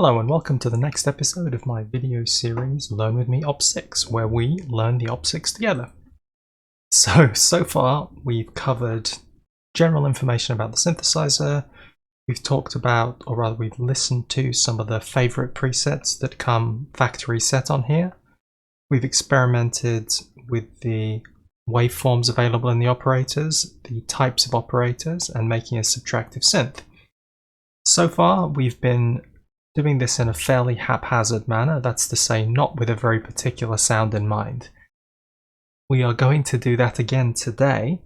Hello and welcome to the next episode of my video series Learn With Me Opsix, where we learn the Opsix together. So far we've covered general information about the synthesizer, we've talked about, or rather we've listened to some of the favorite presets that come factory set on here. We've experimented with the waveforms available in the operators, the types of operators, and making a subtractive synth. So far we've been doing this in a fairly haphazard manner, that's to say not with a very particular sound in mind. We are going to do that again today,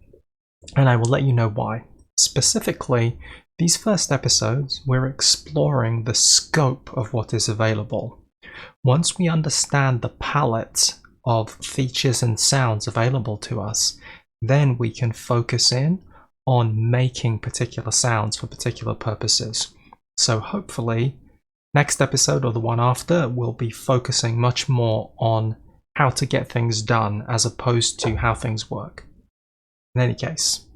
and I will let you know why. Specifically, these first episodes we're exploring the scope of what is available. Once we understand the palette of features and sounds available to us, then we can focus in on making particular sounds for particular purposes. So hopefully next episode or the one after will be focusing much more on how to get things done as opposed to how things work. In any case,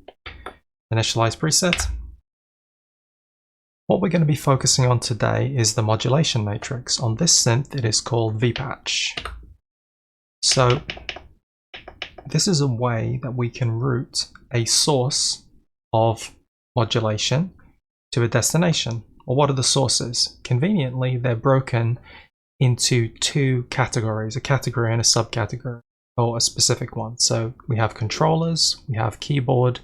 initialize preset. What we're going to be focusing on today is the modulation matrix. On this synth it is called vpatch. So this is a way that we can route a source of modulation to a destination. Or what are the sources? Conveniently, they're broken into two categories, a category and a subcategory, or a specific one. So we have controllers, we have keyboard,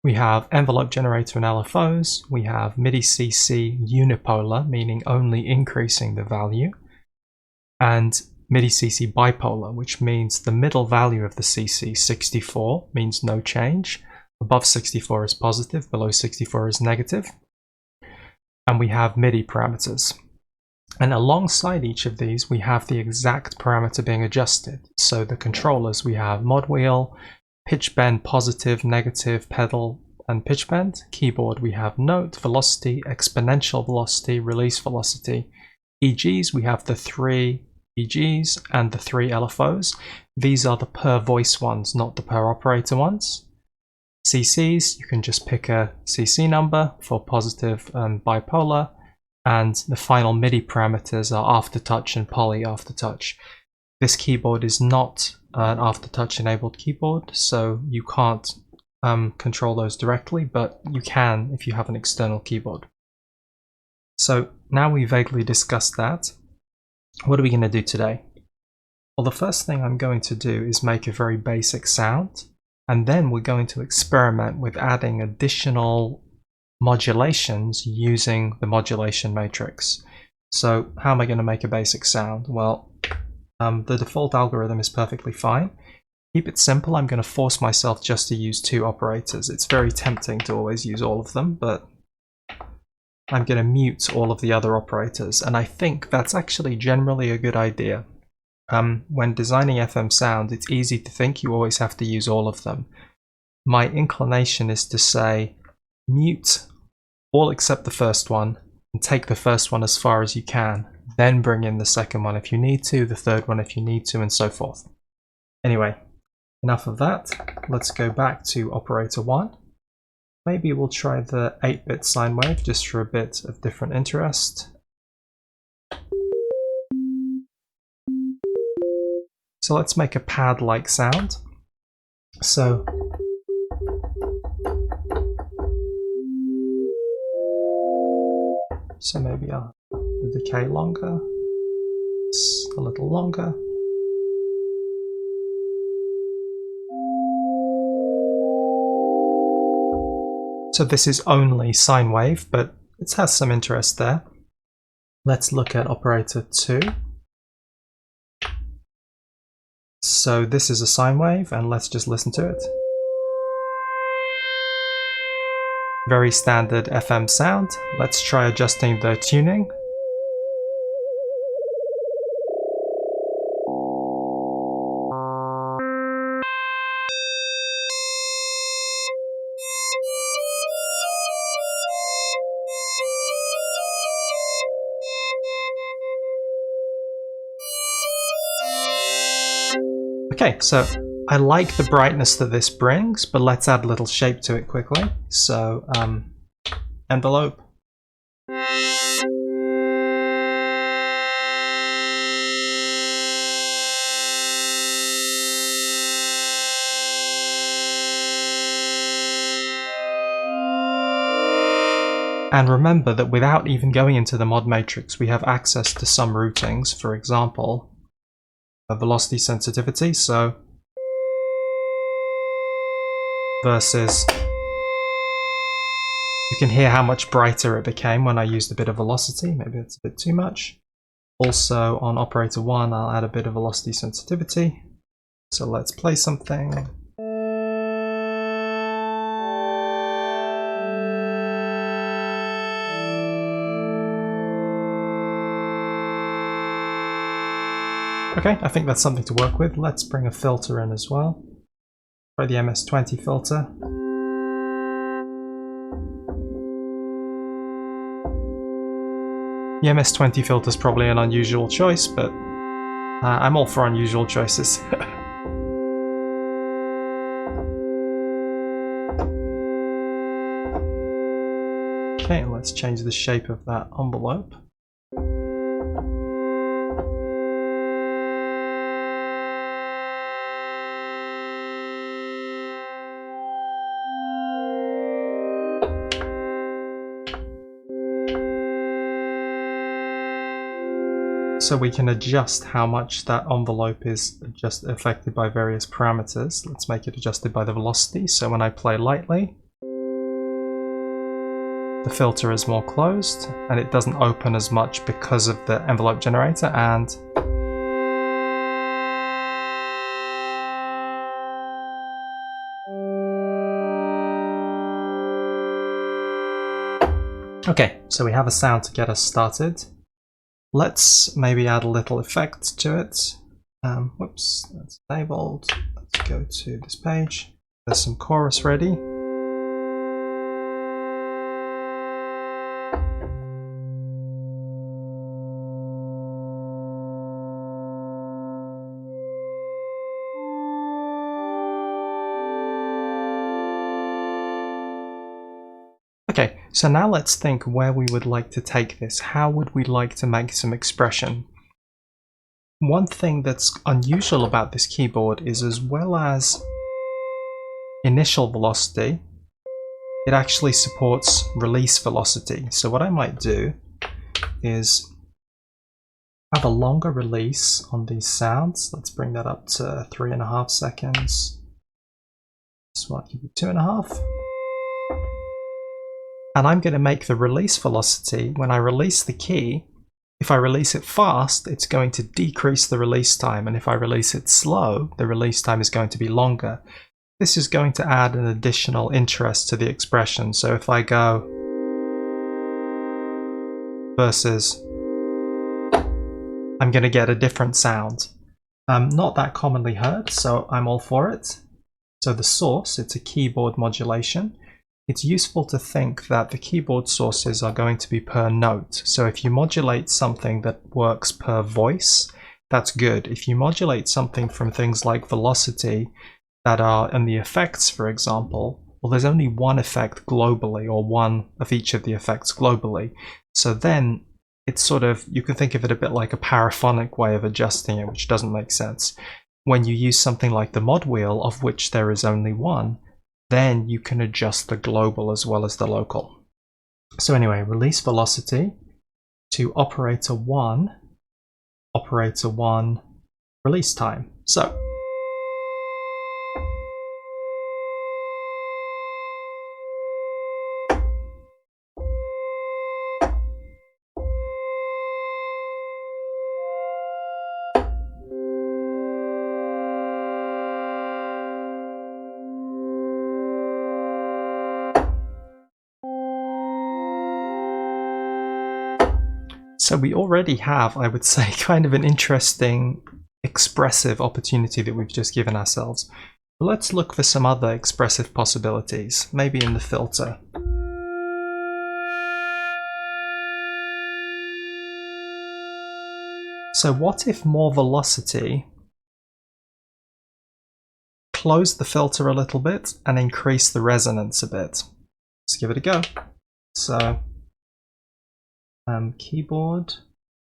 we have envelope generator and LFOs, we have MIDI CC unipolar, meaning only increasing the value, and MIDI CC bipolar, which means the middle value of the CC, 64, means no change. Above 64 is positive, below 64 is negative. And we have MIDI parameters. And alongside each of these, we have the exact parameter being adjusted. So the controllers, we have mod wheel, pitch bend, positive, negative, pedal, and pitch bend. Keyboard, we have note, velocity, exponential velocity, release velocity. EGs, we have the 3 EGs and the 3 LFOs. These are the per voice ones, not the per operator ones. CCs, you can just pick a CC number for positive and bipolar, and the final MIDI parameters are aftertouch and poly aftertouch. This keyboard is not an aftertouch enabled keyboard, so you can't control those directly, but you can if you have an external keyboard. So now we vaguely discussed that, what are we going to do today? Well, the first thing I'm going to do is make a very basic sound, and then we're going to experiment with adding additional modulations using the modulation matrix. So how am I going to make a basic sound? Well, the default algorithm is perfectly fine. Keep it simple. I'm going to force myself just to use 2 operators. It's very tempting to always use all of them, but I'm going to mute all of the other operators, and I think that's actually generally a good idea. When designing FM sound, it's easy to think you always have to use all of them. My inclination is to say mute all except the first one and take the first one as far as you can, then bring in the second one if you need to, the third one if you need to, and so forth. Anyway, enough of that. Let's go back to operator 1. Maybe we'll try the 8-bit sine wave just for a bit of different interest. So let's make a pad-like sound. So maybe I'll have the decay longer, a little longer. So this is only sine wave, but it has some interest there. Let's look at operator 2. So this is a sine wave, and let's just listen to it. Very standard FM sound. Let's try adjusting the tuning. Okay, so I like the brightness that this brings, but let's add a little shape to it quickly. So, envelope. And remember that without even going into the mod matrix, we have access to some routings, for example, a velocity sensitivity, so versus, you can hear how much brighter it became when I used a bit of velocity, maybe it's a bit too much. Also on operator 1, I'll add a bit of velocity sensitivity. So let's play something. Okay, I think that's something to work with. Let's bring a filter in as well. Try the MS-20 filter. The MS-20 filter is probably an unusual choice, but I'm all for unusual choices. Okay, let's change the shape of that envelope. So we can adjust how much that envelope is just affected by various parameters. Let's make it adjusted by the velocity. So when I play lightly, the filter is more closed and it doesn't open as much because of the envelope generator. And okay, so we have a sound to get us started. Let's maybe add a little effect to it. Whoops, that's enabled. Let's go to this page. There's some chorus ready. Okay, so now let's think where we would like to take this. How would we like to make some expression? One thing that's unusual about this keyboard is, as well as initial velocity, it actually supports release velocity. So what I might do is have a longer release on these sounds. Let's bring that up to 3.5 seconds. This one can be 2.5. And I'm going to make the release velocity, when I release the key, if I release it fast, it's going to decrease the release time. And if I release it slow, the release time is going to be longer. This is going to add an additional interest to the expression. So if I go versus, I'm going to get a different sound. Not that commonly heard, so I'm all for it. So the source, it's a keyboard modulation. It's useful to think that the keyboard sources are going to be per note. So if you modulate something that works per voice, that's good. If you modulate something from things like velocity that are in the effects, for example, well, there's only one effect globally, or one of each of the effects globally. So then it's sort of, you can think of it a bit like a paraphonic way of adjusting it, which doesn't make sense. When you use something like the mod wheel, of which there is only one, then you can adjust the global as well as the local. So anyway, release velocity to operator 1, release time. So So we already have, I would say, kind of an interesting expressive opportunity that we've just given ourselves. Let's look for some other expressive possibilities, maybe in the filter. So what if more velocity closed the filter a little bit and increased the resonance a bit? Let's give it a go. So keyboard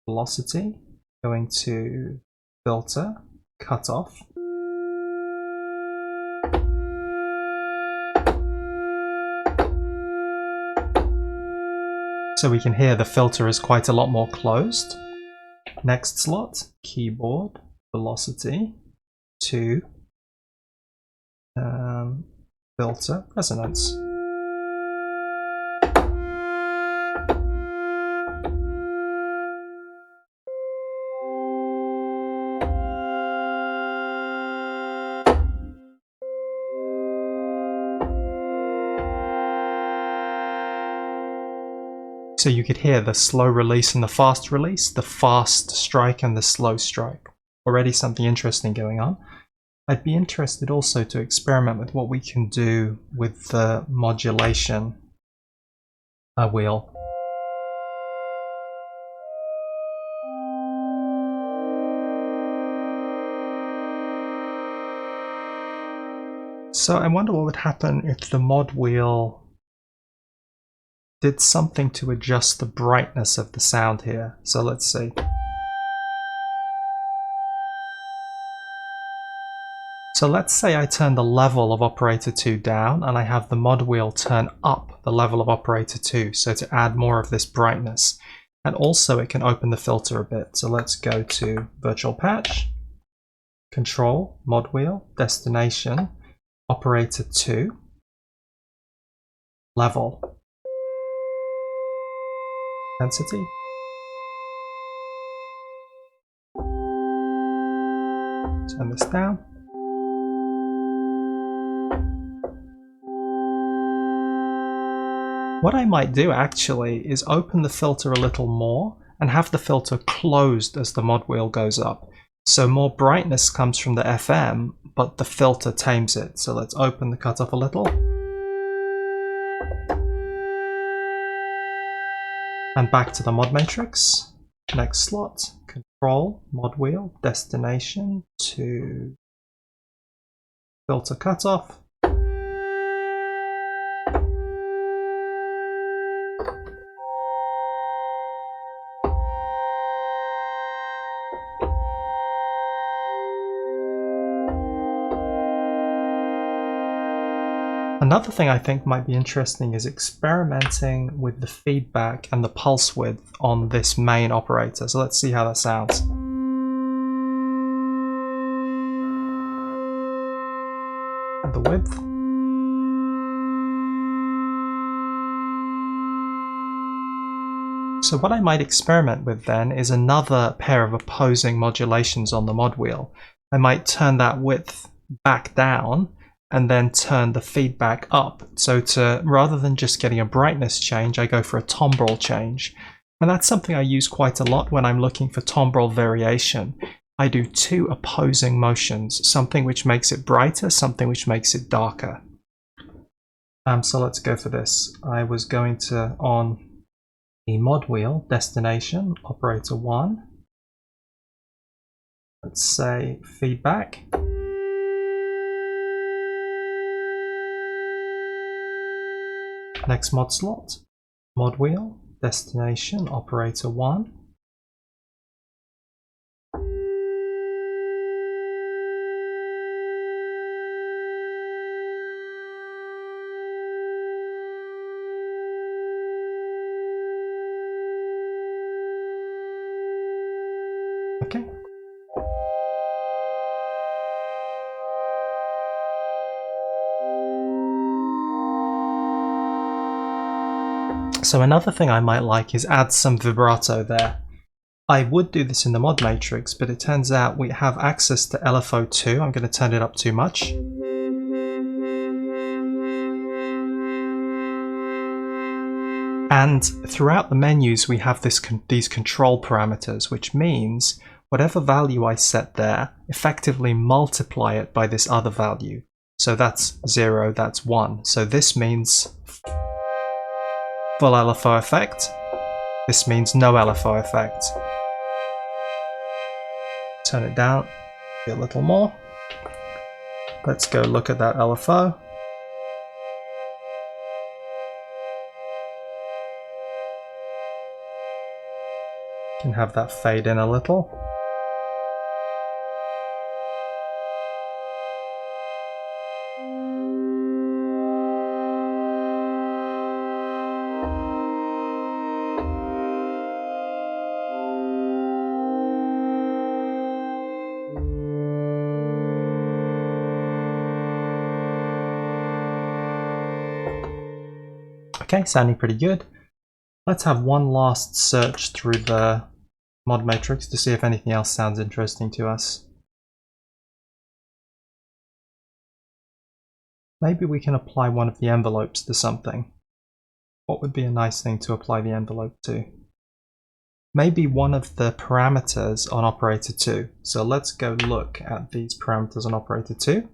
velocity, going to filter, cutoff. So we can hear the filter is quite a lot more closed. Next slot, keyboard, velocity, 2, filter, resonance. So you could hear the slow release and the fast release, the fast strike and the slow strike. Already something interesting going on. I'd be interested also to experiment with what we can do with the modulation wheel. So I wonder what would happen if the mod wheel did something to adjust the brightness of the sound here. So let's see. So let's say I turn the level of operator 2 down and I have the mod wheel turn up the level of operator 2, so to add more of this brightness. And also it can open the filter a bit. So let's go to virtual patch, control, mod wheel, destination, operator 2, level, intensity. Turn this down. What I might do actually is open the filter a little more and have the filter closed as the mod wheel goes up. So more brightness comes from the FM, but the filter tames it. So let's open the cutoff a little. And back to the mod matrix. Next slot, control, mod wheel, destination to filter cutoff. Another thing I think might be interesting is experimenting with the feedback and the pulse width on this main operator. So let's see how that sounds. And the width. So what I might experiment with then is another pair of opposing modulations on the mod wheel. I might turn that width back down and then turn the feedback up. So rather than just getting a brightness change, I go for a tomball change. And that's something I use quite a lot when I'm looking for tomball variation. I do 2 opposing motions, something which makes it brighter, something which makes it darker. So let's go for this. I was going to, on the mod wheel, destination, operator 1. Let's say feedback. Next mod slot, mod wheel, destination, operator 1. Okay. So another thing I might like is add some vibrato there. I would do this in the mod matrix, but it turns out we have access to Ep05. I'm going to turn it up too much. And throughout the menus we have these control parameters, which means whatever value I set there, effectively multiply it by this other value. So that's 0, that's 1. So this means full LFO effect. This means no LFO effect. Turn it down a little more. Let's go look at that LFO. Can have that fade in a little. Okay, sounding pretty good. Let's have one last search through the mod matrix to see if anything else sounds interesting to us. Maybe we can apply one of the envelopes to something. What would be a nice thing to apply the envelope to? Maybe one of the parameters on operator 2. So let's go look at these parameters on operator 2.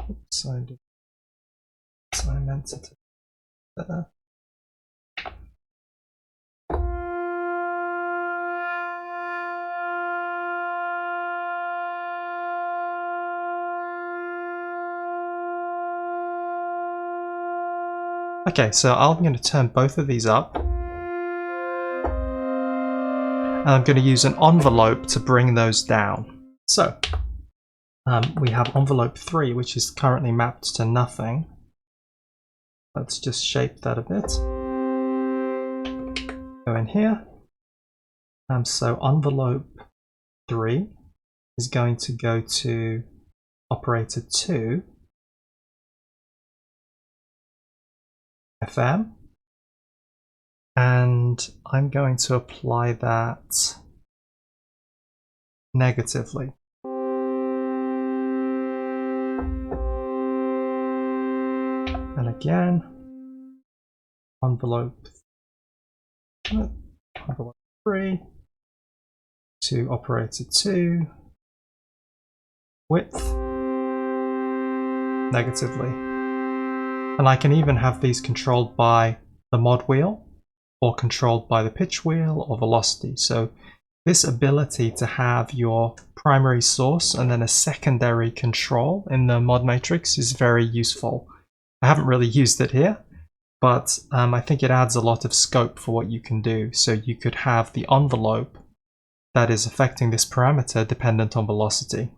Oops, I meant to do that. Okay, so I'm going to turn both of these up. And I'm going to use an envelope to bring those down. So, we have envelope 3, which is currently mapped to nothing. Let's just shape that a bit. Go in here. So envelope 3 is going to go to operator 2. FM, and I'm going to apply that negatively. And again, envelope 3 to operator 2, width negatively. And I can even have these controlled by the mod wheel, or controlled by the pitch wheel or velocity. So this ability to have your primary source and then a secondary control in the mod matrix is very useful. I haven't really used it here, but I think it adds a lot of scope for what you can do. So you could have the envelope that is affecting this parameter dependent on velocity.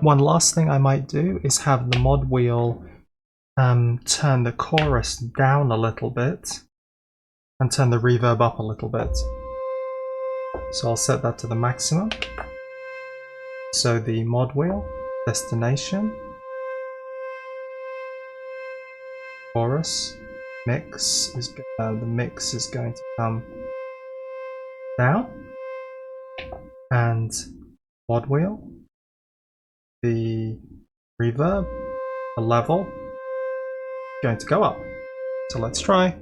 One last thing I might do is have the mod wheel turn the chorus down a little bit and turn the reverb up a little bit. So I'll set that to the maximum. So the mod wheel, destination, chorus, mix is the mix is going to come down, and mod wheel, the reverb, the level, going to go up. So let's try.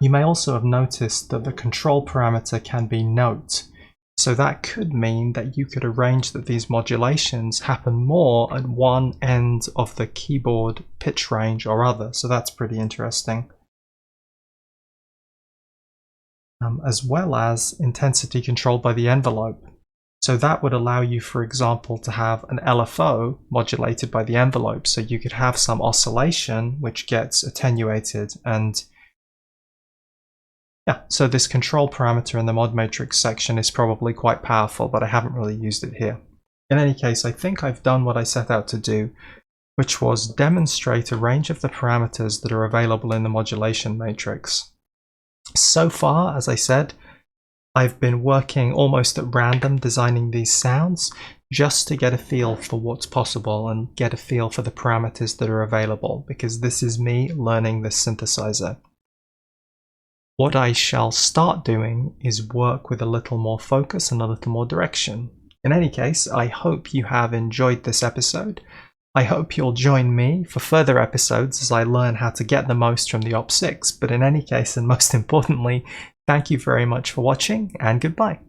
You may also have noticed that the control parameter can be note. So that could mean that you could arrange that these modulations happen more at one end of the keyboard pitch range or other. So that's pretty interesting. As well as intensity controlled by the envelope. So that would allow you, for example, to have an LFO modulated by the envelope. So you could have some oscillation which gets attenuated, and yeah, so this control parameter in the mod matrix section is probably quite powerful, but I haven't really used it here. In any case, I think I've done what I set out to do, which was demonstrate a range of the parameters that are available in the modulation matrix. So far, as I said, I've been working almost at random designing these sounds just to get a feel for what's possible and get a feel for the parameters that are available, because this is me learning this synthesizer. What I shall start doing is work with a little more focus and a little more direction. In any case, I hope you have enjoyed this episode. I hope you'll join me for further episodes as I learn how to get the most from the Opsix. But in any case, and most importantly, thank you very much for watching, and goodbye.